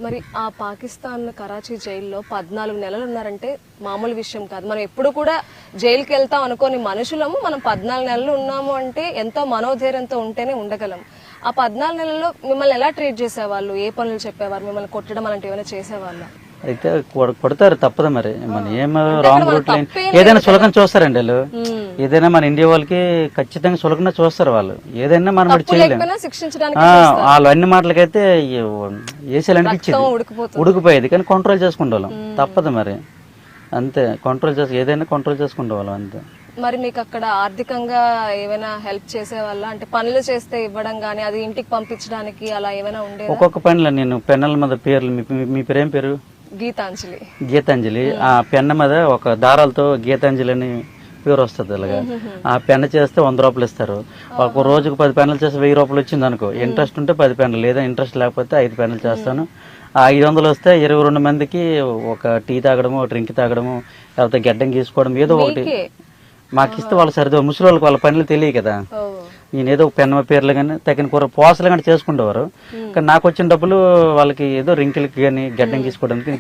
మరి ఆ పాకిస్తాన్ కరాచీ జైల్లో 14 నెలలు ఉన్నారంటే మామూలు విషయం కాదు. మనం ఎప్పుడు కూడా జైలుకి వెళ్తాం అనుకోని మనుషులము, మనం 14 నెలలు ఉన్నాము అంటే ఎంతో మనోధైర్యంతో ఉంటేనే ఉండగలం. ఆ 14 నెలల్లో మిమ్మల్ని ఎలా ట్రీట్ చేసేవాళ్ళు? ఏ పనులు చెప్పేవారు? మిమ్మల్ని కొట్టడం అలాంటివి ఏమైనా చేసేవాళ్ళ? అయితే కొడతారు, తప్పదు మరి. మన ఏం రాంగ్ రూట్ లైన్ ఏదైనా సులకం చూస్తారండి వాళ్ళు. ఏదైనా మన ఇండియా వాళ్ళకి ఖచ్చితంగా సులకన చూస్తారు వాళ్ళు. ఏదైనా మనం చేయలేము. వాళ్ళు అన్ని మాటలకైతే వేసేయాలనిపించింది, ఉడికిపోయేది. కానీ కంట్రోల్ చేసుకుంటాం, తప్పదు మరి. అంతే, కంట్రోల్ చేసి ఏదైనా కంట్రోల్ చేసుకుంటే వాళ్ళం అంతే. మరి మీకు అక్కడ ఆర్థికంగా ఏమైనా హెల్ప్ చేసేవాళ్ళ? అంటే పనులు చేస్తే ఇవ్వడం గానీ, అది ఇంటికి పంపించడానికి అలా ఏమైనా ఉండేది? ఒక్కొక్క పనిలో నేను పెన్నుల మీద పేర్లు, మీ పేరేం పేరు? గీతాంజలి. గీతాంజలి. ఆ పెన్న మీద ఒక దారాలతో గీతాంజలి అని పేరు వస్తుంది. అలాగా ఆ పెన్న చేస్తే 100 రూపాయలు ఇస్తారు. ఒక రోజుకు 10 పెన్నులు చేస్తే 1000 రూపాయలు వచ్చింది అనుకో. ఇంట్రెస్ట్ ఉంటే 10 పెన్నులు, లేదా ఇంట్రెస్ట్ లేకపోతే 5 పెన్నులు చేస్తాను. ఆ 500 వస్తే 22 మందికి ఒక టీ తాగడము, డ్రింక్ తాగడము, లేకపోతే గడ్డం గీసుకోవడం, ఏదో ఒకటి మాకు ఇస్తే వాళ్ళు సరిదో. ముసలి వాళ్ళకి వాళ్ళ పనులు తెలియదు కదా. నేను ఏదో పెన్న పేర్లు కానీ, తగిన కూర పోసలు కానీ చేసుకుంటేవారు. కానీ నాకు వచ్చిన డబ్బులు వాళ్ళకి ఏదో రింకిలకి కానీ గడ్డం గీసుకోవడానికి